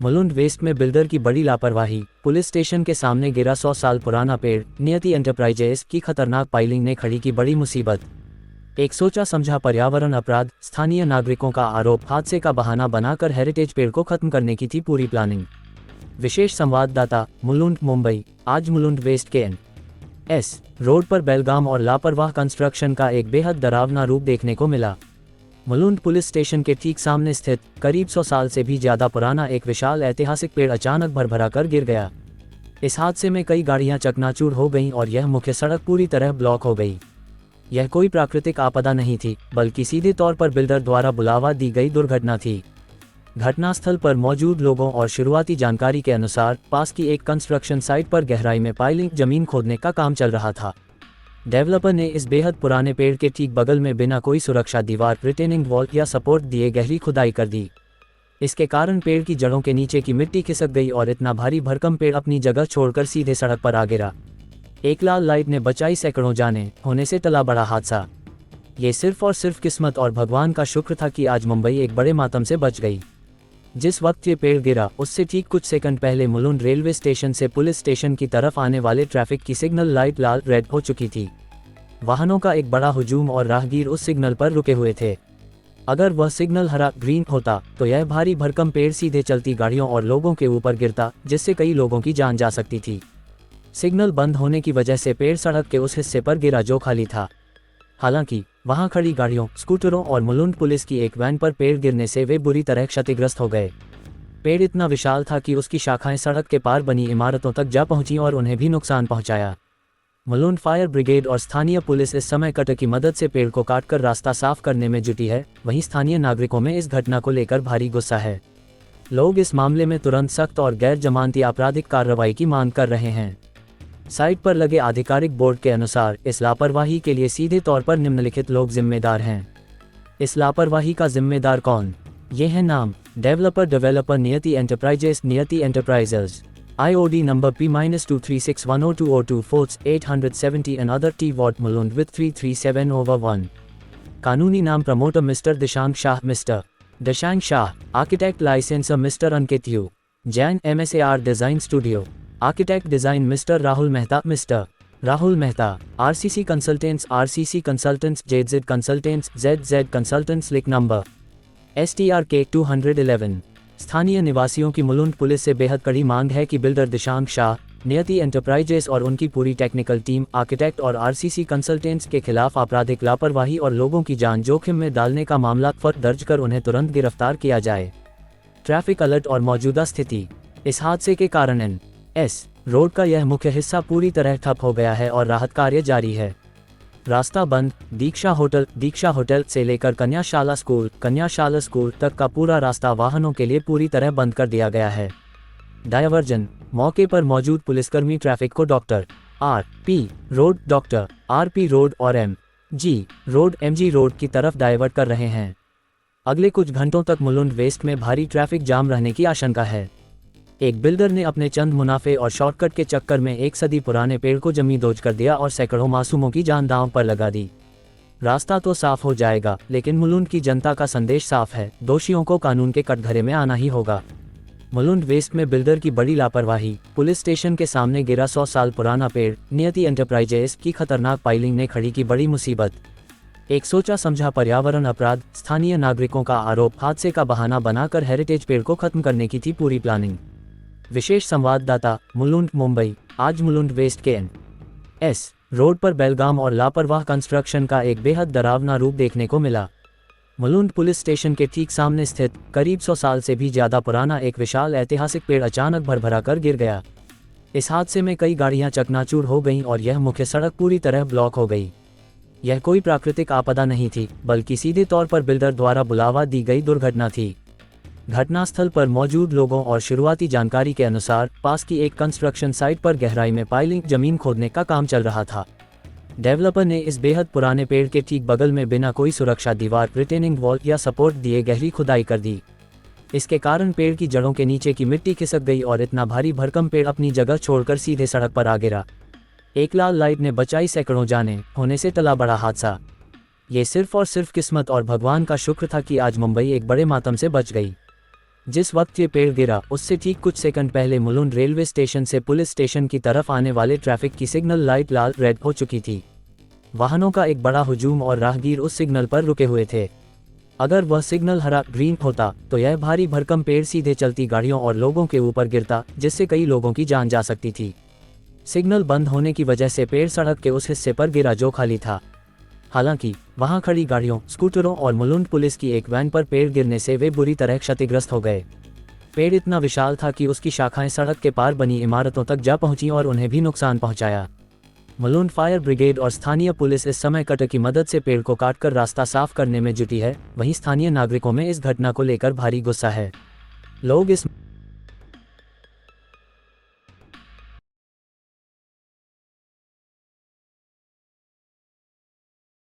Mulund waste में builder की बड़ी लापरवाही, पुलिस स्टेशन के सामने गिरा 100 साल पुराना पेड़, नियति एंटरप्राइजेज की खतरनाक पाइलिंग ने खड़ी की बड़ी मुसीबत। एक सोचा समझा पर्यावरण अपराध, स्थानीय नागरिकों का आरोप, हादसे का बहाना बनाकर हेरिटेज पेड़ को खत्म करने की थी पूरी प्लानिंग। विशेष संवाददाता, मुलुंड, मुंबई। आज मुलुंड वेस्ट के एन.एस. रोड पर बेलगाम और लापरवाह कंस्ट्रक्शन का एक बेहद डरावना रूप देखने को मिला। मुलुंड पुलिस स्टेशन के ठीक सामने स्थित करीब 100 साल से भी ज्यादा पुराना एक विशाल ऐतिहासिक पेड़ अचानक भरभरा कर गिर गया। इस हादसे में कई गाड़ियां चकनाचूर हो गईं और यह मुख्य सड़क पूरी तरह ब्लॉक हो गई। यह कोई प्राकृतिक आपदा नहीं थी, बल्कि सीधे तौर पर बिल्डर द्वारा बुलावा दी गई दुर्घटना थी। घटनास्थल पर मौजूद लोगों और शुरुआती जानकारी के अनुसार पास की एक कंस्ट्रक्शन साइट पर गहराई में पाइलिंग जमीन खोदने का काम चल रहा था। डेवलपर ने इस बेहद पुराने पेड़ के ठीक बगल में बिना कोई सुरक्षा दीवार, रिटेनिंग वॉल या सपोर्ट दिए गहरी खुदाई कर दी। इसके कारण पेड़ की जड़ों के नीचे की मिट्टी खिसक गई और इतना भारी भरकम पेड़ अपनी जगह छोड़कर सीधे सड़क पर आ गिरा। एक लाल लाइट ने बचाई सैकड़ों जानें, होने से टला बड़ा हादसा। ये सिर्फ और सिर्फ किस्मत और भगवान का शुक्र था कि आज मुंबई एक बड़े मातम से बच गई। जिस वक्त ये पेड़ गिरा, उससे ठीक कुछ सेकंड पहले मुलुंड रेलवे स्टेशन से पुलिस स्टेशन की तरफ आने वाले ट्रैफिक की सिग्नल लाइट लाल रेड हो चुकी थी। वाहनों का एक बड़ा हुजूम और राहगीर उस सिग्नल पर रुके हुए थे। अगर वह सिग्नल हरा ग्रीन होता तो यह भारी भरकम पेड़ सीधे चलती गाड़ियों और लोगों के ऊपर गिरता, जिससे कई लोगों की जान जा सकती थी। सिग्नल बंद होने की वजह से पेड़ सड़क के उस हिस्से पर गिरा जो खाली था। हालांकि वहां खड़ी गाड़ियों, स्कूटरों और मुलुंड पुलिस की एक वैन पर पेड़ गिरने से वे बुरी तरह क्षतिग्रस्त हो गए। पेड़ इतना विशाल था कि उसकी शाखाएं सड़क के पार बनी इमारतों तक जा पहुंची और उन्हें भी नुकसान पहुंचाया। मुलुंड फायर ब्रिगेड और स्थानीय पुलिस इस समय कटर की मदद से पेड़ को काटकर रास्ता साफ करने में जुटी है। वहीं स्थानीय नागरिकों में इस घटना को लेकर भारी गुस्सा है। लोग इस मामले में तुरंत सख्त और गैर जमानती आपराधिक कार्रवाई की मांग कर रहे हैं। साइट पर लगे आधिकारिक बोर्ड के अनुसार इस लापरवाही के लिए सीधे तौर पर निम्नलिखित लोग जिम्मेदार हैं। इस लापरवाही का जिम्मेदार कौन? ये है नाम: डेवलपर नियति एंटरप्राइजेस, नियति enterprises, IOD number P-236102024 Forts 870 another T-Watt Mulund with 337/1। कानूनी नाम: promoter mister Dishank Shah, mister Dishank Shah. Architect licensor mister Ankit U Jain, MSAR design studio. Architect design mister Rahul Mehta, mister Rahul Mehta. RCC consultants, JZ consultants, ZZ consultants. लिक number STRK 211। स्थानीय निवासियों की Mulund police से बेहद कड़ी मांग है कि बिल्डर दिशांक शाह, नियति एंटरप्राइजेस और उनकी पूरी टेक्निकल टीम, आर्किटेक्ट और RCC कंसल्टेंट्स के खिलाफ आपराधिक लापरवाही और लोगों की जान जोखिम में डालने का मामला दर्ज कर उन्हें तुरंत गिरफ्तार किया जाए। ट्रैफिक अलर्ट और मौजूदा स्थिति। इस हादसे के कारण एन.एस. रोड का यह मुख्य हिस्सा पूरी तरह ठप हो गया है और राहत कार्य जारी है। रास्ता बंद। दीक्षा होटल से लेकर कन्याशाला स्कूल तक का पूरा रास्ता वाहनों के लिए पूरी तरह बंद कर दिया गया है। डायवर्जन। मौके पर मौजूद पुलिसकर्मी ट्रैफिक को डॉक्टर आर.पी. रोड और MG रोड की तरफ डाइवर्ट कर रहे हैं। अगले कुछ घंटों तक मुलुंड वेस्ट में भारी ट्रैफिक जाम रहने की आशंका है। एक बिल्डर ने अपने चंद मुनाफे और शॉर्टकट के चक्कर में एक सदी पुराने पेड़ को जमींदोज कर दिया और सैकड़ों मासूमों की जान दांव पर लगा दी। रास्ता तो साफ हो जाएगा, लेकिन मुलुंड की जनता का संदेश साफ है: दोषियों को कानून के कटघरे में आना ही होगा। मुलुंड वेस्ट में बिल्डर की बड़ी लापरवाही, पुलिस स्टेशन के सामने गिरा 100 साल पुराना पेड़, नियति एंटरप्राइजेज की खतरनाक पाइलिंग ने खड़ी की बड़ी मुसीबत। एक सोचा समझा पर्यावरण अपराध, स्थानीय नागरिकों का आरोप, हादसे का बहाना बनाकर हेरिटेज पेड़ को खत्म करने की थी पूरी प्लानिंग। विशेष संवाददाता, मुलुंड, मुंबई। आज मुलुंड वेस्ट के एन.एस. रोड पर बेलगाम और लापरवाह कंस्ट्रक्शन का एक बेहद डरावना रूप देखने को मिला। मुलुंड पुलिस स्टेशन के ठीक सामने स्थित करीब 100 साल से भी ज्यादा पुराना एक विशाल ऐतिहासिक पेड़ अचानक भरभरा कर गिर गया। इस हादसे में कई गाड़ियां चकनाचूर हो गईं और यह मुख्य सड़क पूरी तरह ब्लॉक हो गई। यह कोई प्राकृतिक आपदा नहीं थी, बल्कि सीधे तौर पर बिल्डर द्वारा बुलावा दी गई दुर्घटना थी। घटनास्थल पर मौजूद लोगों और शुरुआती जानकारी के अनुसार पास की एक कंस्ट्रक्शन साइट पर गहराई में पाइलिंग जमीन खोदने का काम चल रहा था। डेवलपर ने इस बेहद पुराने पेड़ के ठीक बगल में बिना कोई सुरक्षा दीवार, रिटेनिंग वॉल या सपोर्ट दिए गहरी खुदाई कर दी। इसके कारण पेड़ की जड़ों के नीचे की मिट्टी खिसक गई और इतना भारी भरकम पेड़ अपनी जगह छोड़कर सीधे सड़क पर आ गिरा। एक लाल लाइट ने बचाई सैकड़ों जानें, होने से टला बड़ा हादसा। ये सिर्फ और सिर्फ किस्मत और भगवान का शुक्र था कि आज मुंबई एक बड़े मातम से बच गई। जिस वक्त ये पेड़ गिरा उससे ठीक कुछ सेकंड पहले मुलुंड रेलवे स्टेशन से पुलिस स्टेशन की तरफ आने वाले ट्रैफिक की सिग्नल लाइट लाल रेड हो चुकी थी। वाहनों का एक बड़ा हुजूम और राहगीर उस सिग्नल पर रुके हुए थे। अगर वह सिग्नल हरा ग्रीन होता तो यह भारी भरकम पेड़ सीधे चलती गाड़ियों और लोगों के ऊपर गिरता, जिससे कई लोगों की जान जा सकती थी। सिग्नल बंद होने की वजह से पेड़ सड़क के उस हिस्से पर गिरा जो खाली था। हालांकि वहां खड़ी गाड़ियों, स्कूटरों और मुलुंड पुलिस की एक वैन पर पेड़ गिरने से वे बुरी तरह क्षतिग्रस्त हो गए। पेड़ इतना विशाल था कि उसकी शाखाएं सड़क के पार बनी इमारतों तक जा पहुंची और उन्हें भी नुकसान पहुंचाया। मुलुंड फायर ब्रिगेड और स्थानीय पुलिस इस समय कटर की मदद से पेड़ को काटकर रास्ता साफ करने में जुटी है। वहीं स्थानीय नागरिकों में इस घटना को लेकर भारी गुस्सा है। लोग इस